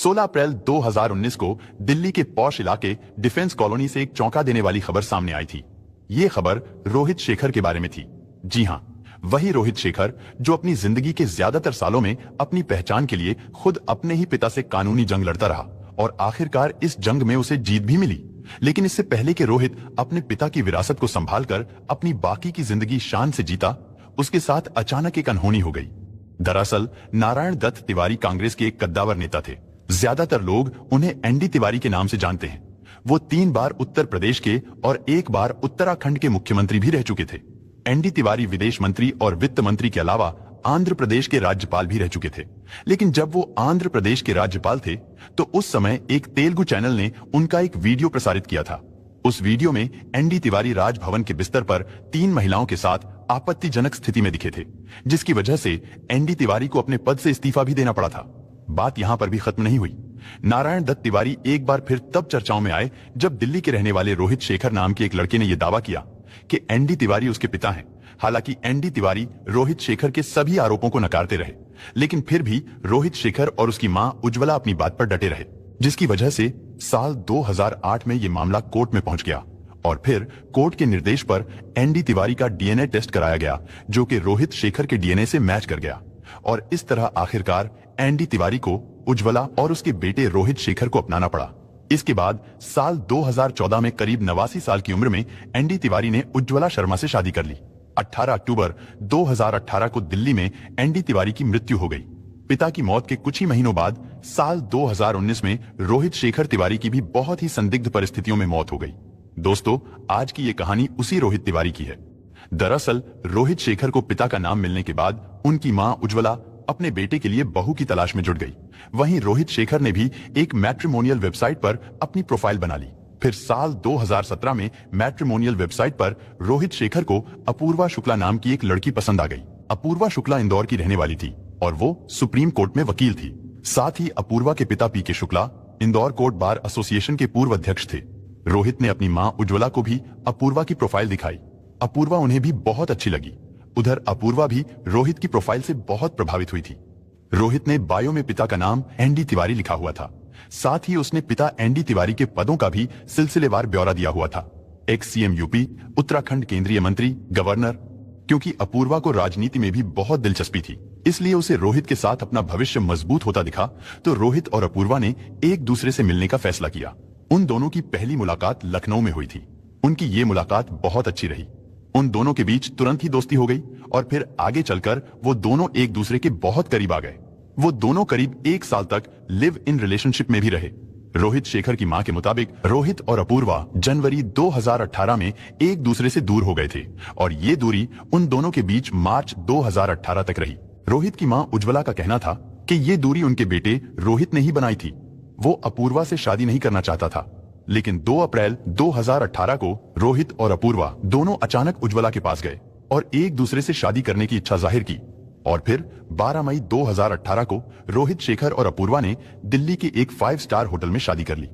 16 अप्रैल 2019 को दिल्ली के पॉश इलाके डिफेंस कॉलोनी से एक चौंका देने वाली खबर सामने आई थी। ये खबर रोहित शेखर के बारे में थी। जी हां, वही रोहित शेखर जो अपनी जिंदगी के ज्यादातर सालों में अपनी पहचान के लिए खुद अपने ही पिता से कानूनी जंग लड़ता रहा और आखिरकार इस जंग में उसे जीत भी मिली। लेकिन इससे पहले कि रोहित अपने पिता की विरासत को संभालकर अपनी बाकी की जिंदगी शान से जीता, उसके साथ अचानक एक अनहोनी हो गई। दरअसल नारायण दत्त तिवारी कांग्रेस के एक कद्दावर नेता थे। ज्यादातर लोग उन्हें एनडी तिवारी के नाम से जानते हैं। वो 3 बार उत्तर प्रदेश के और 1 बार उत्तराखंड के मुख्यमंत्री भी रह चुके थे। एनडी तिवारी विदेश मंत्री और वित्त मंत्री के अलावा आंध्र प्रदेश के राज्यपाल भी रह चुके थे। लेकिन जब वो आंध्र प्रदेश के राज्यपाल थे तो उस समय एक तेलुगु चैनल ने उनका एक वीडियो प्रसारित किया था। उस वीडियो में एनडी तिवारी राजभवन के बिस्तर पर 3 महिलाओं के साथ आपत्तिजनक स्थिति में दिखे थे, जिसकी वजह से एनडी तिवारी को अपने पद से इस्तीफा भी देना पड़ा था। बात यहां पर भी खत्म नहीं हुई। नारायण दत्त तिवारी एक बार फिर तब चर्चाओं में आए जब दिल्ली के रहने वाले रोहित शेखर नाम के एक लड़के ने यह दावा किया कि एनडी तिवारी उसके पिता हैं। हालांकि एनडी तिवारी रोहित शेखर के सभी आरोपों को नकारते रहे, लेकिन फिर भी रोहित शेखर और उसकी मां उज्ज्वला अपनी बात पर डटे रहे, जिसकी वजह से साल 2008 में यह मामला कोर्ट में पहुंच गया और फिर कोर्ट के निर्देश पर एनडी तिवारी का डीएनए टेस्ट कराया गया, जो कि रोहित शेखर के डीएनए से मैच कर गया और इस तरह आखिरकार एनडी तिवारी को उज्ज्वला और उसके बेटे रोहित शेखर को अपनाना पड़ा। इसके बाद साल 2014 में करीब 89 साल की उम्र में एनडी तिवारी ने उज्ज्वला शर्मा से शादी कर ली। 18 अक्टूबर 2018 को दिल्ली में एनडी तिवारी की मृत्यु हो गई। पिता की मौत के कुछ ही महीनों बाद साल 2019 में रोहित शेखर तिवारी की भी बहुत ही संदिग्ध परिस्थितियों में मौत हो गई। दोस्तों, आज की ये कहानी उसी रोहित तिवारी की है। दरअसल रोहित शेखर को पिता का नाम मिलने के बाद उनकी मां उज्ज्वला अपने बेटे के लिए बहू की तलाश में जुट गई। वहीं रोहित शेखर ने भी एक मैट्रिमोनियल वेबसाइट पर अपनी प्रोफाइल बना ली। फिर साल 2017 में मैट्रिमोनियल वेबसाइट पर रोहित शेखर को अपूर्वा शुक्ला नाम की एक लड़की पसंद आ गई। अपूर्वा शुक्ला इंदौर की रहने वाली थी और वो सुप्रीम कोर्ट में वकील थी। साथ ही अपूर्वा के पिता PK Shukla Indore court bar association के पूर्व अध्यक्ष थे। रोहित ने अपनी मां उज्ज्वला को भी अपूर्वा की प्रोफाइल दिखाई। अपूर्वा उन्हें भी बहुत अच्छी लगी। उधर अपूर्वा भी रोहित की प्रोफाइल से बहुत प्रभावित हुई थी। रोहित ने बायो में पिता का नाम एनडी तिवारी लिखा हुआ था। साथ ही उसने पिता एनडी तिवारी के पदों का भी सिलसिलेवार ब्यौरा दिया हुआ था। एक्स सीएम यूपी, उत्तराखंड केंद्रीय मंत्री, गवर्नर। क्योंकि अपूर्वा को राजनीति में भी बहुत दिलचस्पी थी, इसलिए उसे रोहित के साथ अपना भविष्य मजबूत होता दिखा तो रोहित और अपूर्वा ने एक दूसरे से मिलने का फैसला किया। उन दोनों की पहली मुलाकात लखनऊ में हुई थी। उनकी ये मुलाकात बहुत अच्छी रही। उन दोनों के बीच तुरंत ही दोस्ती हो गई और फिर आगे चलकर वो दोनों एक दूसरे के बहुत करीब आ गए। वो दोनों करीब 1 साल तक लिव इन रिलेशनशिप में भी रहे। रोहित शेखर की मां के मुताबिक रोहित और अपूर्वा जनवरी 2018 में एक दूसरे से दूर हो गए थे और ये दूरी उन दोनों के बीच मार्च 2018 तक रही। रोहित की मां उज्ज्वला का कहना था कि ये दूरी उनके बेटे रोहित ने ही बनाई थी। वो अपूर्वा से शादी नहीं करना चाहता था, लेकिन 2 अप्रैल 2018 को रोहित और अपूर्वा दोनों अचानक उज्ज्वला के पास गए और एक दूसरे से शादी करने की इच्छा जाहिर की। और फिर 12 मई 2018 को रोहित शेखर और अपूर्वा ने दिल्ली के एक 5 स्टार होटल में शादी कर ली।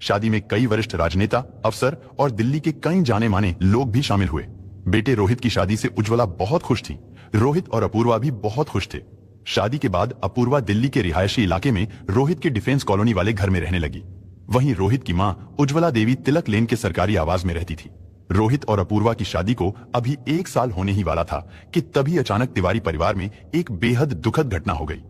शादी में कई वरिष्ठ राजनेता, अफसर और दिल्ली के कई जाने माने लोग भी शामिल हुए। बेटे रोहित की शादी से उज्ज्वला बहुत खुश थी। रोहित और अपूर्वा भी बहुत खुश थे। शादी के बाद अपूर्वा दिल्ली के रिहायशी इलाके में रोहित के डिफेंस कॉलोनी वाले घर में रहने लगी। वहीं रोहित की मां उज्ज्वला देवी तिलक लेन के सरकारी आवास में रहती थी। रोहित और अपूर्वा की शादी को अभी 1 साल होने ही वाला था कि तभी अचानक तिवारी परिवार में एक बेहद दुखद घटना हो गई।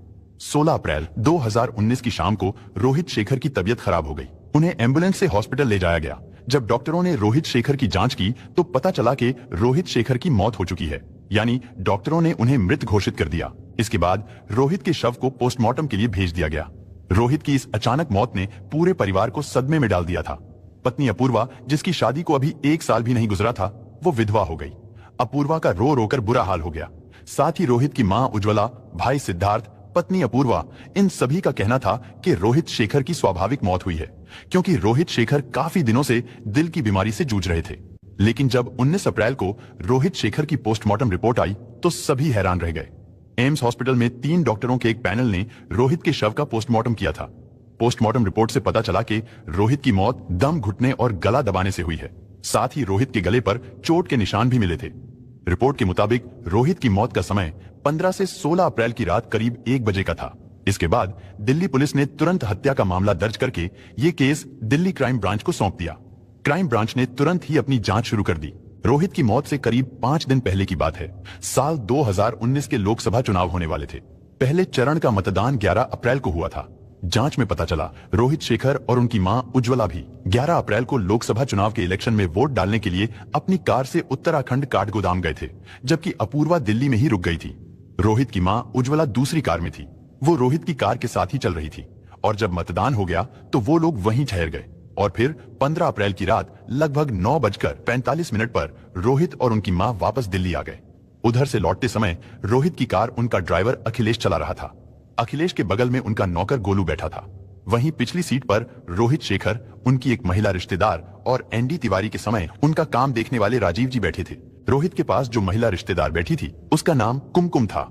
16 अप्रैल 2019 की शाम को रोहित शेखर की तबीयत खराब हो गई। उन्हें एम्बुलेंस से हॉस्पिटल ले जाया गया। जब डॉक्टरों ने रोहित शेखर की जांच की तो पता चला कि रोहित शेखर की मौत हो चुकी है, यानी डॉक्टरों ने उन्हें मृत घोषित कर दिया। इसके बाद रोहित के शव को पोस्टमार्टम के लिए भेज दिया गया। रोहित की इस अचानक मौत ने पूरे परिवार को सदमे में डाल दिया था। पत्नी अपूर्वा, जिसकी शादी को अभी 1 साल भी नहीं गुजरा था, वो विधवा हो गई। अपूर्वा का रो रोकर बुरा हाल हो गया। साथ ही रोहित की मां उज्ज्वला, भाई सिद्धार्थ, पत्नी अपूर्वा, इन सभी का कहना था कि रोहित शेखर की स्वाभाविक मौत हुई है, क्योंकि रोहित शेखर काफी दिनों से दिल की बीमारी से जूझ रहे थे। लेकिन जब 19 अप्रैल को रोहित शेखर की पोस्टमार्टम रिपोर्ट आई तो सभी हैरान रह गए। एम्स हॉस्पिटल में 3 डॉक्टरों के एक पैनल ने रोहित के शव का पोस्टमार्टम किया था। पोस्टमार्टम रिपोर्ट से पता चला कि रोहित की मौत दम घुटने और गला दबाने से हुई है। साथ ही रोहित के गले पर चोट के निशान भी मिले थे। रिपोर्ट के मुताबिक रोहित की मौत का समय 15 से 16 अप्रैल की रात करीब 1 बजे का था। इसके बाद दिल्ली पुलिस ने तुरंत हत्या का मामला दर्ज करके ये केस दिल्ली क्राइम ब्रांच को सौंप दिया। क्राइम ब्रांच ने तुरंत ही अपनी जांच शुरू कर दी। रोहित की मौत से करीब 5 दिन पहले की बात है। साल 2019 के लोकसभा चुनाव होने वाले थे। पहले चरण का मतदान 11 अप्रैल को हुआ था। जांच में पता चला रोहित शेखर और उनकी मां उज्ज्वला भी 11 अप्रैल को लोकसभा चुनाव के इलेक्शन में वोट डालने के लिए अपनी कार से उत्तराखंड काठगोदाम गए थे, जबकि अपूर्वा दिल्ली में ही रुक गई थी। रोहित की मां उज्ज्वला दूसरी कार में थी। वो रोहित की कार के साथ ही चल रही थी और जब मतदान हो गया तो वो लोग वहीं ठहर गए और फिर 15 अप्रैल की रात लगभग 9:45 पर रोहित और उनकी मां वापस दिल्ली आ गए। उधर से लौटते समय रोहित की कार उनका ड्राइवर अखिलेश चला रहा था। अखिलेश के बगल में उनका नौकर गोलू बैठा था। वहीं पिछली सीट पर रोहित शेखर, उनकी एक महिला रिश्तेदार और एनडी तिवारी के समय उनका काम देखने वाले राजीव जी बैठे थे। रोहित के पास जो महिला रिश्तेदार बैठी थी उसका नाम कुमकुम था।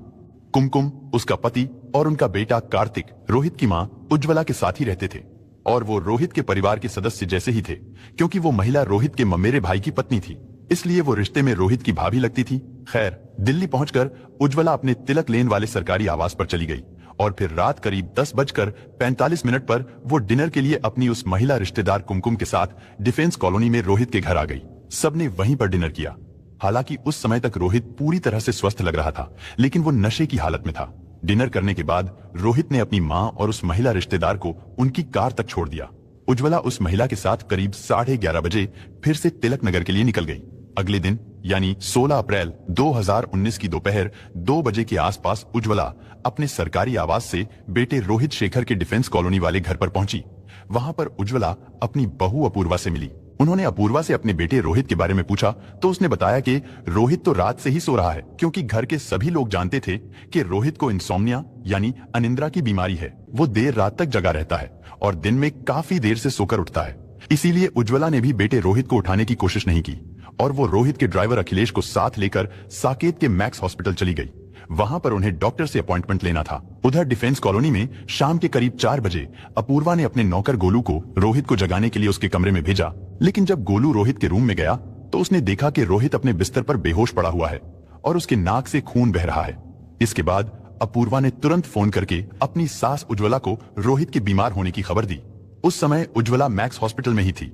कुमकुम, उसका पति और उनका बेटा कार्तिक रोहित की मां उज्ज्वला के साथ ही रहते थे और वो रोहित के परिवार के सदस्य जैसे ही थे, क्योंकि वो महिला रोहित के ममेरे भाई की पत्नी थी, इसलिए वो रिश्ते में रोहित की भाभी लगती थी। खैर, दिल्ली पहुंचकर उज्ज्वला अपने तिलक लेन वाले सरकारी आवास पर चली गई और फिर रात करीब 10:45 पर वो डिनर के लिए अपनी उस महिला रिश्तेदार कुमकुम के साथ डिफेंस कॉलोनी में रोहित के घर आ गई। सबने वहीं पर डिनर किया। हालांकि उस समय तक रोहित पूरी तरह से स्वस्थ लग रहा था, लेकिन वो नशे की हालत में था। डिनर करने के बाद रोहित ने अपनी मां और उस महिला रिश्तेदार को उनकी कार तक छोड़ दिया। उज्ज्वला उस महिला के साथ करीब 11:30 बजे फिर से तिलक नगर के लिए निकल गई। अगले दिन यानी 16 अप्रैल 2019 की दोपहर 2 बजे के आसपास उज्ज्वला अपने सरकारी आवास से बेटे रोहित शेखर के डिफेंस कॉलोनी वाले घर पर पहुंची। वहां पर उज्ज्वला अपनी बहू अपूर्वा से मिली। उन्होंने अपूर्वा से अपने बेटे रोहित के बारे में पूछा तो उसने बताया कि रोहित तो रात से ही सो रहा है, क्योंकि घर के सभी लोग जानते थे कि रोहित को इंसोम्निया यानी अनिद्रा की बीमारी है। वो देर रात तक जगा रहता है और दिन में काफी देर से सोकर उठता है। इसीलिए उज्ज्वला ने भी बेटे रोहित को उठाने की कोशिश नहीं की और वो रोहित के ड्राइवर अखिलेश को साथ लेकर साकेत के मैक्स हॉस्पिटल चली गई। वहां पर उन्हें डॉक्टर से अपॉइंटमेंट लेना था। उधर डिफेंस कॉलोनी में शाम के करीब 4 बजे अपूर्वा ने अपने नौकर गोलू को रोहित को जगाने के लिए उसके कमरे में भेजा, लेकिन जब गोलू रोहित के रूम में गया तो उसने देखा कि रोहित अपने बिस्तर पर बेहोश पड़ा हुआ है और उसके नाक से खून बह रहा है। इसके बाद अपूर्वा ने तुरंत फोन करके अपनी सास उज्ज्वला को रोहित के बीमार होने की खबर दी। उस समय उज्ज्वला मैक्स हॉस्पिटल में ही थी।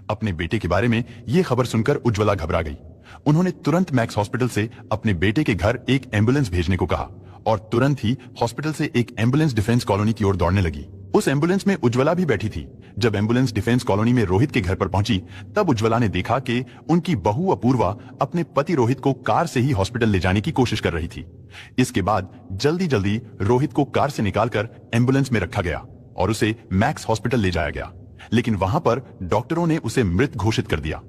अपने बेटे के बारे में ये खबर सुनकर उज्ज्वला घबरा गई। उन्होंने तुरंत मैक्स हॉस्पिटल से अपने बेटे के घर एक एम्बुलेंस भेजने को कहा और तुरंत ही हॉस्पिटल से एक एम्बुलेंस डिफेंस कॉलोनी की ओर दौड़ने लगी। उस एम्बुलेंस में उज्ज्वला भी बैठी थी। जब एम्बुलेंस डिफेंस कॉलोनी में रोहित के घर पर पहुंची तब उज्ज्वला ने देखा कि उनकी बहू अपूर्वा अपने पति रोहित को कार से ही हॉस्पिटल ले जाने की कोशिश कर रही थी। इसके बाद जल्दी जल्दी रोहित को कार से निकालकर एम्बुलेंस में रखा गया और उसे मैक्स हॉस्पिटल ले जाया गया, लेकिन वहां पर डॉक्टरों ने उसे मृत घोषित कर दिया।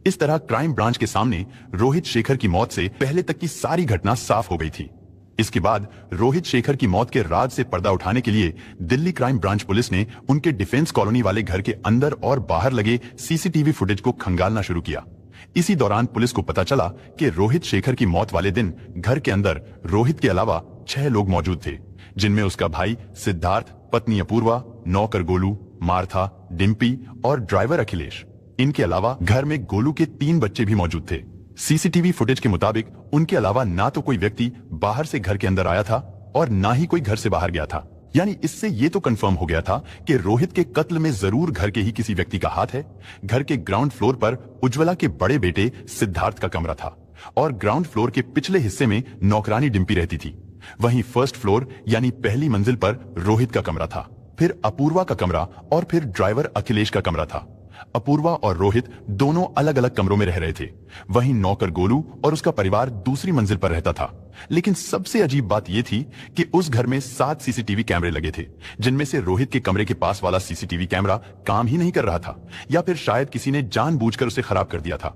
इस तरह क्राइम ब्रांच के सामने रोहित शेखर की मौत से पहले तक की सारी घटना साफ हो गई थी। इसके बाद रोहित शेखर की मौत के राज से पर्दा उठाने के लिए दिल्ली क्राइम ब्रांच पुलिस ने उनके डिफेंस कॉलोनी वाले घर के अंदर और बाहर लगे सीसीटीवी फुटेज को खंगालना शुरू किया। इसी दौरान पुलिस को पता चला कि रोहित शेखर की मौत वाले दिन घर के अंदर रोहित के अलावा 6 लोग मौजूद थे, जिनमें उसका भाई सिद्धार्थ, पत्नी अपूर्वा, नौकर गोलू, मार्था, डिम्पी और ड्राइवर अखिलेश। इनके अलावा घर में गोलू के 3 बच्चे भी मौजूद थे। सीसीटीवी फुटेज के मुताबिक उनके अलावा ना तो कोई व्यक्ति बाहर से घर के अंदर आया था और ना ही कोई घर से बाहर गया था। यानी इससे ये तो कंफर्म हो गया था कि रोहित के कत्ल में जरूर घर के ही किसी व्यक्ति का हाथ है। घर के ग्राउंड फ्लोर पर उज्ज्वला के बड़े बेटे सिद्धार्थ का कमरा था और ग्राउंड फ्लोर के पिछले हिस्से में नौकरानी डिम्पी रहती थी। वहीं फर्स्ट फ्लोर यानी पहली मंजिल पर रोहित का कमरा था, फिर अपूर्वा का कमरा और फिर ड्राइवर अखिलेश का कमरा था। अपूर्वा और रोहित दोनों अलग अलग कमरों में रह रहे थे। वहीं नौकर गोलू और उसका परिवार दूसरी मंजिल पर रहता था। लेकिन सबसे अजीब बात यह थी कि उस घर में 7 सीसीटीवी कैमरे लगे थे, जिनमें से रोहित के कमरे के पास वाला सीसीटीवी कैमरा काम ही नहीं कर रहा था, या फिर शायद किसी ने जानबूझकर उसे खराब कर दिया था।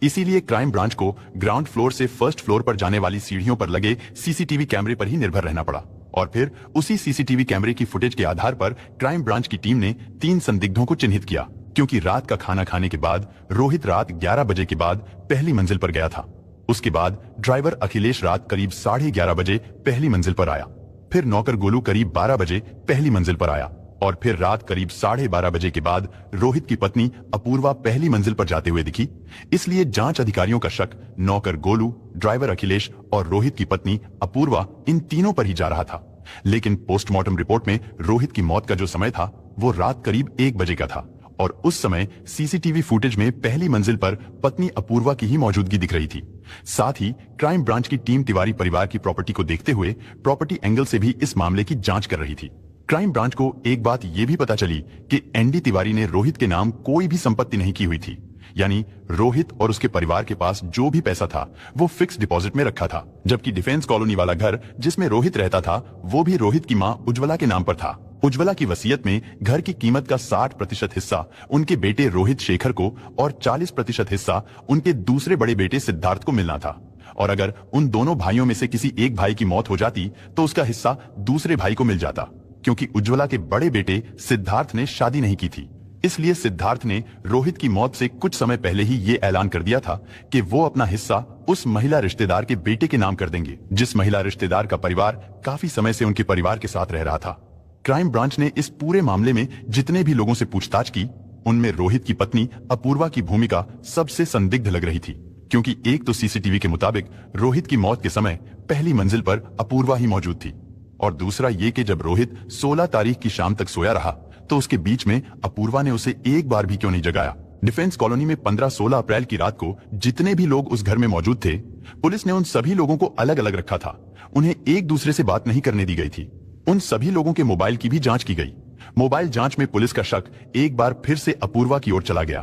इसीलिए क्राइम ब्रांच को ग्राउंड फ्लोर से फर्स्ट फ्लोर पर जाने वाली सीढ़ियों पर लगे सीसीटीवी कैमरे पर ही निर्भर रहना पड़ा और फिर उसी सीसीटीवी कैमरे की फुटेज के आधार पर क्राइम ब्रांच की टीम ने 3 संदिग्धों को चिन्हित किया, क्योंकि रात का खाना खाने के बाद रोहित रात 11 बजे के बाद पहली मंजिल पर गया था। उसके बाद ड्राइवर अखिलेश रात करीब 11:30 बजे पहली मंजिल पर आया, फिर नौकर गोलू करीब 12 बजे पहली मंजिल पर आया और फिर रात करीब 12:30 बजे के बाद रोहित की पत्नी अपूर्वा पहली मंजिल पर जाते हुए दिखी। इसलिए जांच अधिकारियों का शक नौकर गोलू, ड्राइवर अखिलेश और रोहित की पत्नी अपूर्वा इन तीनों पर ही जा रहा था। लेकिन पोस्टमार्टम रिपोर्ट में रोहित की मौत का जो समय था वो रात करीब 1 बजे का था और उस समय सीसीटीवी फुटेज में पहली मंजिल पर पत्नी अपूर्वा की ही मौजूदगी दिख रही थी। साथ ही क्राइम ब्रांच की टीम तिवारी परिवार की प्रॉपर्टी को देखते हुए प्रॉपर्टी एंगल से भी इस मामले की जांच कर रही थी। क्राइम ब्रांच को एक बात यह भी पता चली कि एनडी तिवारी ने रोहित के नाम कोई भी संपत्ति नहीं की हुई थी, यानी रोहित और उसके परिवार के पास जो भी पैसा था वो फिक्स डिपॉजिट में रखा था, जबकि डिफेंस कॉलोनी वाला घर जिसमें रोहित रहता था वो भी रोहित की मां उज्ज्वला के नाम पर था। उज्ज्वला की वसीयत में घर की कीमत का 60% हिस्सा उनके बेटे रोहित शेखर को और 40% हिस्सा उनके दूसरे बड़े बेटे सिद्धार्थ को मिलना था, और अगर उन दोनों भाइयों में से किसी एक भाई की मौत हो जाती तो उसका हिस्सा दूसरे भाई को मिल जाता, क्योंकि उज्ज्वला के बड़े बेटे सिद्धार्थ ने शादी नहीं की थी। इसलिए सिद्धार्थ ने रोहित की मौत से कुछ समय पहले ही ये ऐलान कर दिया था कि वो अपना हिस्सा उस महिला रिश्तेदार के बेटे के नाम कर देंगे, जिस महिला रिश्तेदार का परिवार काफी समय से उनके परिवार के साथ रह रहा था। क्राइम ब्रांच ने इस पूरे मामले में जितने भी लोगों से पूछताछ की उनमें रोहित की पत्नी अपूर्वा की भूमिका सबसे संदिग्ध लग रही थी, क्योंकि एक तो सीसीटीवी के मुताबिक रोहित की मौत के समय पहली मंजिल पर अपूर्वा ही मौजूद थी, और दूसरा ये कि जब रोहित 16 तारीख की शाम तक सोया रहा तो उसके बीच में अपूर्वा ने उसे एक बार भी क्यों नहीं जगाया। डिफेंस कॉलोनी में 15-16 अप्रैल की रात को जितने भी लोग उस घर में मौजूद थे, पुलिस ने उन सभी लोगों को अलग अलग रखा था। उन्हें एक दूसरे से बात नहीं करने दी गई थी। उन सभी लोगों के मोबाइल की भी जांच की गई। मोबाइल जांच में पुलिस का शक एक बार फिर से अपूर्वा की ओर चला गया,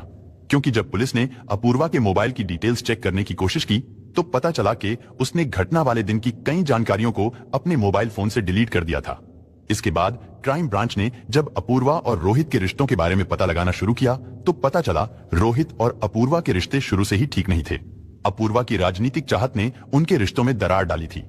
क्योंकि जब पुलिस ने अपूर्वा के मोबाइल की डिटेल्स चेक करने की कोशिश की तो पता चला कि उसने घटना वाले दिन की कई जानकारियों को अपने मोबाइल फोन से डिलीट कर दिया था। इसके बाद क्राइम ब्रांच ने जब अपूर्वा और रोहित के रिश्तों के बारे में पता लगाना शुरू किया तो पता चला रोहित और अपूर्वा के रिश्ते शुरू से ही ठीक नहीं थे। अपूर्वा की राजनीतिक चाहत ने उनके रिश्तों में दरार डाली थी।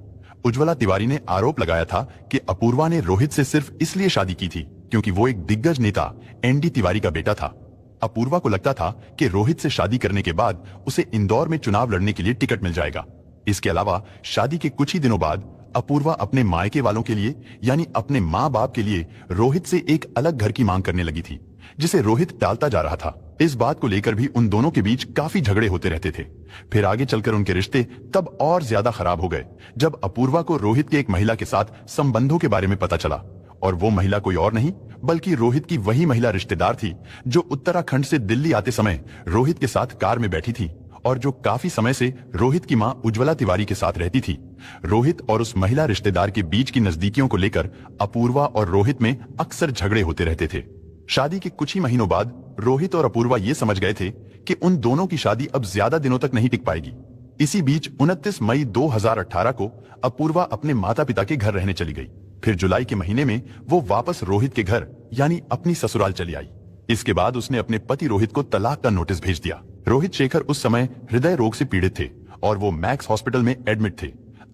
उज्ज्वला तिवारी ने आरोप लगाया था कि अपूर्वा ने रोहित से सिर्फ इसलिए शादी की थी क्योंकि वो एक दिग्गज नेता एनडी तिवारी का बेटा था। अपूर्वा को लगता था कि रोहित से शादी करने के बाद उसे इंदौर में चुनाव लड़ने के लिए टिकट मिल जाएगा। इसके अलावा शादी के कुछ ही दिनों बाद अपूर्वा अपने मायके वालों के लिए यानी अपने माँ बाप के लिए रोहित से एक अलग घर की मांग करने लगी थी, जिसे रोहित टालता जा रहा था। इस बात को लेकर भी उन दोनों के बीच काफी झगड़े होते रहते थे। फिर आगे चलकर उनके रिश्ते तब और ज्यादा खराब हो गए जब अपूर्वा को रोहित के एक महिला के साथ संबंधों के बारे में पता चला, और वो महिला कोई और नहीं बल्कि रोहित की वही महिला रिश्तेदार थी जो उत्तराखंड से दिल्ली आते समय रोहित के साथ कार में बैठी थी और जो काफी समय से रोहित की मां उज्ज्वला तिवारी के साथ रहती थी। रोहित और उस महिला रिश्तेदार के बीच की नजदीकियों को लेकर अपूर्वा और रोहित में अक्सर झगड़े होते रहते थे। शादी के कुछ ही महीनों बाद रोहित और अपूर्वा ये समझ गए थे कि उन दोनों की शादी अब ज्यादा दिनों तक नहीं टिक पाएगी। इसी बीच 29 मई 2018 को अपूर्वा अपने माता पिता के घर रहने चली गई। फिर जुलाई के महीने में वो वापस रोहित के घर यानी अपनी ससुराल चली आई। इसके बाद उसने अपने पति रोहित को तलाक का नोटिस भेज दिया। रोहित शेखर उस समय हृदय रोग से पीड़ित थे और वो मैक्स हॉस्पिटल में एडमिट थे।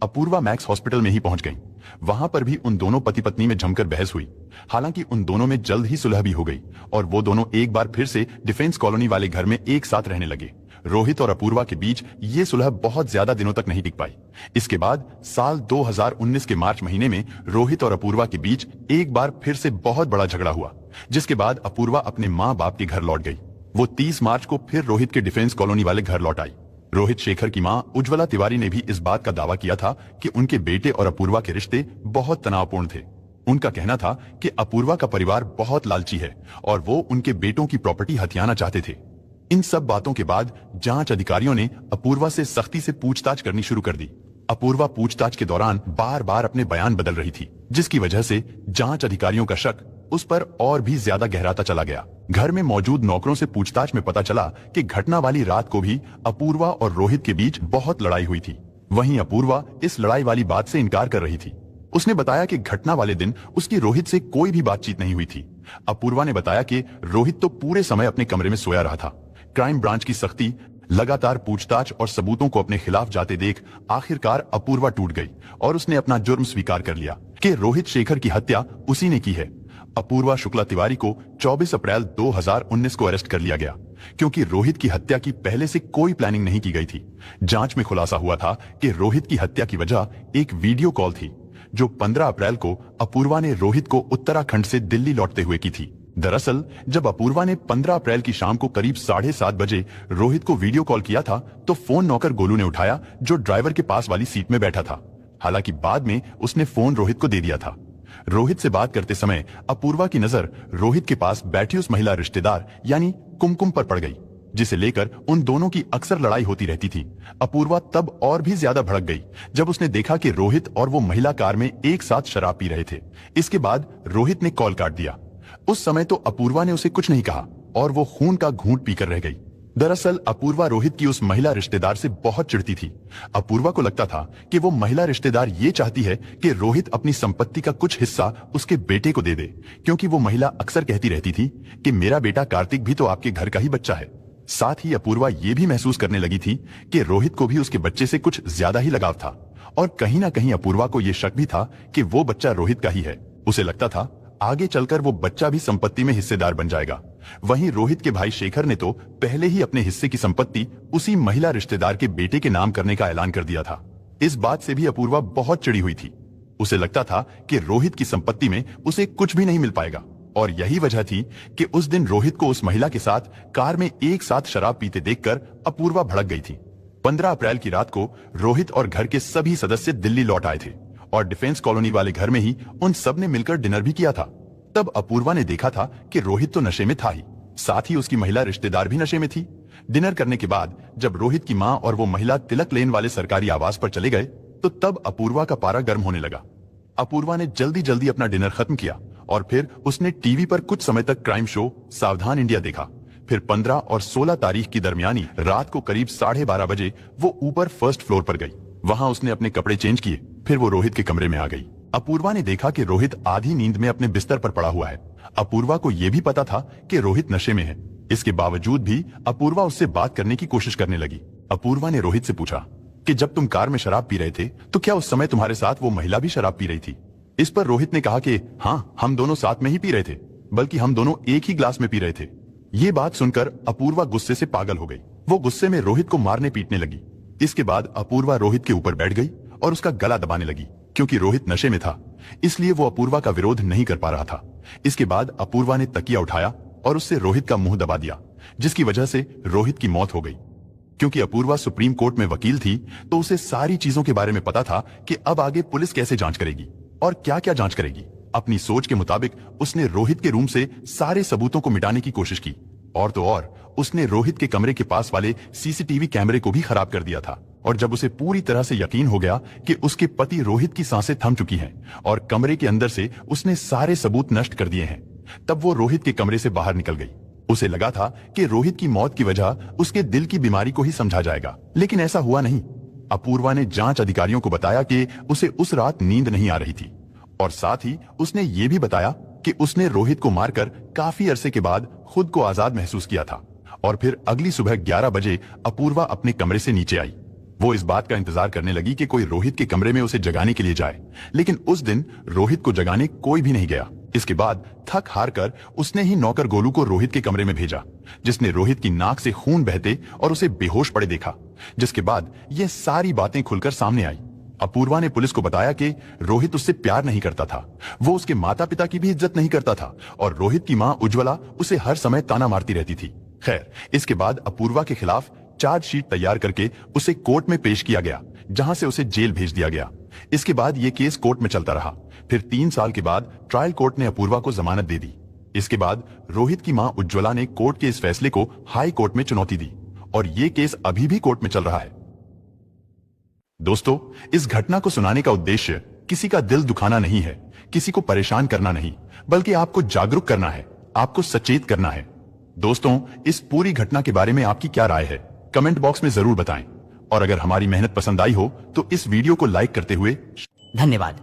अपूर्वा मैक्स हॉस्पिटल में ही पहुंच गई। वहां पर भी उन दोनों पति पत्नी में जमकर बहस हुई। हालांकि उन दोनों में जल्द ही सुलह भी हो गई और वो दोनों एक बार फिर से डिफेंस कॉलोनी वाले घर में एक साथ रहने लगे। रोहित और अपूर्वा के बीच ये सुलह बहुत ज्यादा दिनों तक नहीं टिक पाई। इसके बाद साल 2019 के मार्च महीने में रोहित और अपूर्वा के बीच एक बार फिर से बहुत बड़ा झगड़ा हुआ, जिसके बाद अपूर्वा अपने माँ बाप के घर लौट गई। वो 30 मार्च को फिर रोहित के डिफेंस कॉलोनी वाले घर लौट आई। रोहित शेखर की मां उज्ज्वला तिवारी ने भी इस बात का दावा किया था कि उनके बेटे और अपूर्वा के रिश्ते बहुत तनावपूर्ण थे। उनका कहना था कि अपूर्वा का परिवार बहुत लालची है और वो उनके बेटों की प्रॉपर्टी हथियाना चाहते थे। इन सब बातों के बाद जांच अधिकारियों ने अपूर्वा से सख्ती से पूछताछ करनी शुरू कर दी। अपूर्वा पूछताछ के दौरान बार बार अपने बयान बदल रही थी, जिसकी वजह से जांच अधिकारियों का शक उस पर और भी ज्यादा गहराता चला गया। घर में मौजूद नौकरों से पूछताछ में पता चला कि घटना वाली रात को भी अपूर्वा और रोहित के बीच बहुत लड़ाई हुई थी। वहीं अपूर्वा इस लड़ाई वाली बात से इनकार कर रही थी। उसने बताया कि घटना वाले दिन उसकी रोहित से कोई भी बातचीत नहीं हुई थी। अपूर्वा ने बताया कि रोहित तो पूरे समय अपने कमरे में सोया रहा था। क्राइम ब्रांच की सख्ती, लगातार पूछताछ और सबूतों को अपने खिलाफ जाते देख आखिरकार अपूर्वा टूट गई और उसने अपना जुर्म स्वीकार कर लिया कि रोहित शेखर की हत्या उसी ने की है। अपूर्वा शुक्ला तिवारी को 24 अप्रैल 2019 को अरेस्ट कर लिया गया, क्योंकि रोहित की हत्या की पहले से कोई प्लानिंग नहीं की गई थी। जांच में खुलासा हुआ था कि रोहित की हत्या की वजह एक वीडियो कॉल थी जो 15 अप्रैल को अपूर्वा ने रोहित को उत्तराखंड से दिल्ली लौटते हुए की थी। दरअसल जब अपूर्वा ने 15 अप्रैल की शाम को करीब 7:30 बजे रोहित को वीडियो कॉल किया था तो फोन नौकर गोलू ने उठाया, जो ड्राइवर के पास वाली सीट में बैठा था। हालांकि बाद में उसने फोन रोहित को दे दिया था। रोहित से बात करते समय अपूर्वा की नजर रोहित के पास बैठी उस महिला रिश्तेदार यानी कुमकुम पर पड़ गई, जिसे लेकर उन दोनों की अक्सर लड़ाई होती रहती थी। अपूर्वा तब और भी ज्यादा भड़क गई जब उसने देखा कि रोहित और वो महिला कार में एक साथ शराब पी रहे थे। इसके बाद रोहित ने कॉल काट दिया। उस समय तो अपूर्वा ने उसे कुछ नहीं कहा और वो खून का घूंट पीकर रह गई। दरअसल अपूर्वा रोहित की उस महिला रिश्तेदार से बहुत चिढ़ती थी। अपूर्वा को लगता था कि वो महिला रिश्तेदार ये चाहती है कि रोहित अपनी संपत्ति का कुछ हिस्सा उसके बेटे को दे दे, क्योंकि वो महिला अक्सर कहती रहती थी कि मेरा बेटा कार्तिक भी तो आपके घर का ही बच्चा है। साथ ही अपूर्वा ये भी महसूस करने लगी थी कि रोहित को भी उसके बच्चे से कुछ ज्यादा ही लगाव था और कहीं ना कहीं अपूर्वा को यह शक भी था कि वो बच्चा रोहित का ही है। उसे लगता था आगे चलकर वो बच्चा भी संपत्ति में हिस्सेदार बन जाएगा। वहीं रोहित के भाई शेखर ने तो पहले ही अपने हिस्से की संपत्ति उसी महिला रिश्तेदार के बेटे के नाम करने का ऐलान कर दिया था। इस बात से भी अपूर्वा बहुत चिढ़ी हुई थी। उसे लगता था कि रोहित की संपत्ति में उसे कुछ भी नहीं मिल पाएगा और यही वजह थी कि उस दिन रोहित को उस महिला के साथ कार में एक साथ शराब पीते देखकर अपूर्वा भड़क गई थी। 15 अप्रैल की रात को रोहित और घर के सभी सदस्य दिल्ली लौट आए थे और डिफेंस कॉलोनी वाले घर में ही उन सब ने मिलकर डिनर भी किया था। तब अपूर्वा ने देखा था कि रोहित तो नशे में था ही, साथ ही उसकी महिला रिश्तेदार भी नशे में थी। डिनर करने के बाद जब रोहित की मां और वो महिला तिलक लेन वाले सरकारी आवास पर चले गए तो तब अपूर्वा का पारा गर्म होने लगा। अपूर्वा ने जल्दी जल्दी अपना डिनर खत्म किया और फिर उसने टीवी पर कुछ समय तक क्राइम शो सावधान इंडिया देखा। फिर 15 और 16 तारीख की दरमियानी रात को करीब 12:30 बजे वो ऊपर फर्स्ट फ्लोर पर गई। वहां उसने अपने कपड़े चेंज किए। फिर वो रोहित के कमरे में आ गई। अपूर्वा ने देखा कि रोहित आधी नींद में अपने बिस्तर पर पड़ा हुआ है। अपूर्वा को यह भी पता था कि रोहित नशे में है। इसके बावजूद भी अपूर्वा उससे बात करने की कोशिश करने लगी। अपूर्वा ने रोहित से पूछा कि जब तुम कार में शराब पी रहे थे तो क्या उस समय तुम्हारे साथ वो महिला भी शराब पी रही थी? इस पर रोहित ने कहा कि हाँ, हम दोनों साथ में ही पी रहे थे, बल्कि हम दोनों एक ही ग्लास में पी रहे थे। ये बात सुनकर अपूर्वा गुस्से से पागल हो गई। वो गुस्से में रोहित को मारने पीटने लगी। इसके बाद अपूर्वा रोहित के ऊपर बैठ गई और उसका गला दबाने लगी। क्योंकि रोहित नशे में था इसलिए वो अपूर्वा का विरोध नहीं कर पा रहा था। इसके बाद अपूर्वा ने तकिया उठाया और उससे रोहित का मुंह दबा दिया, जिसकी वजह से रोहित की मौत हो गई। क्योंकि अपूर्वा सुप्रीम कोर्ट में वकील थी तो उसे सारी चीजों के बारे में पता था कि अब आगे पुलिस कैसे जांच करेगी और क्या क्या जांच करेगी। अपनी सोच के मुताबिक उसने रोहित के रूम से सारे सबूतों को मिटाने की कोशिश की और तो और उसने रोहित के कमरे के पास वाले सीसीटीवी कैमरे को भी खराब कर दिया था। और जब उसे पूरी तरह से यकीन हो गया कि उसके पति रोहित की सांसें थम चुकी हैं और कमरे के अंदर से उसने सारे सबूत नष्ट कर दिए हैं, तब वो रोहित के कमरे से बाहर निकल गई। उसे लगा था कि रोहित की मौत की वजह उसके दिल की बीमारी को ही समझा जाएगा, लेकिन ऐसा हुआ नहीं। अपूर्वा ने जांच अधिकारियों को बताया कि उसे उस रात नींद नहीं आ रही थी और साथ ही उसने ये भी बताया कि उसने रोहित को मारकर काफी अरसे के बाद खुद को आजाद महसूस किया था। और फिर अगली सुबह 11 बजे अपूर्वा अपने कमरे से नीचे आई। वो इस बात का इंतजार करने लगी कि कोई रोहित के कमरे में उसे जगाने के लिए जाए, लेकिन उस दिन रोहित को जगाने कोई भी नहीं गया। इसके बाद थक हार कर उसने ही नौकर गोलू को रोहित के कमरे में भेजा, जिसने रोहित की नाक से खून बहते और उसे बेहोश पड़े देखा। जिसके बाद ये सारी बातें खुलकर सामने आई। अपूर्वा ने पुलिस को बताया कि रोहित उससे प्यार नहीं करता था, वो उसके माता पिता की भी इज्जत नहीं करता था और रोहित की मां उज्ज्वला उसे हर समय ताना मारती रहती थी। खैर, इसके बाद अपूर्वा के खिलाफ चार्जशीट तैयार करके उसे कोर्ट में पेश किया गया, जहां से उसे जेल भेज दिया गया। इसके बाद यह केस कोर्ट में चलता रहा। फिर 3 साल के बाद ट्रायल कोर्ट ने अपूर्वा को जमानत दे दी। इसके बाद रोहित की मां उज्ज्वला ने कोर्ट के इस फैसले को हाई कोर्ट में चुनौती दी और ये केस अभी भी कोर्ट में चल रहा है। दोस्तों, इस घटना को सुनाने का उद्देश्य किसी का दिल दुखाना नहीं है, किसी को परेशान करना नहीं, बल्कि आपको जागरूक करना है, आपको सचेत करना है। दोस्तों, इस पूरी घटना के बारे में आपकी क्या राय है, कमेंट बॉक्स में जरूर बताएं। और अगर हमारी मेहनत पसंद आई हो तो इस वीडियो को लाइक करते हुए धन्यवाद।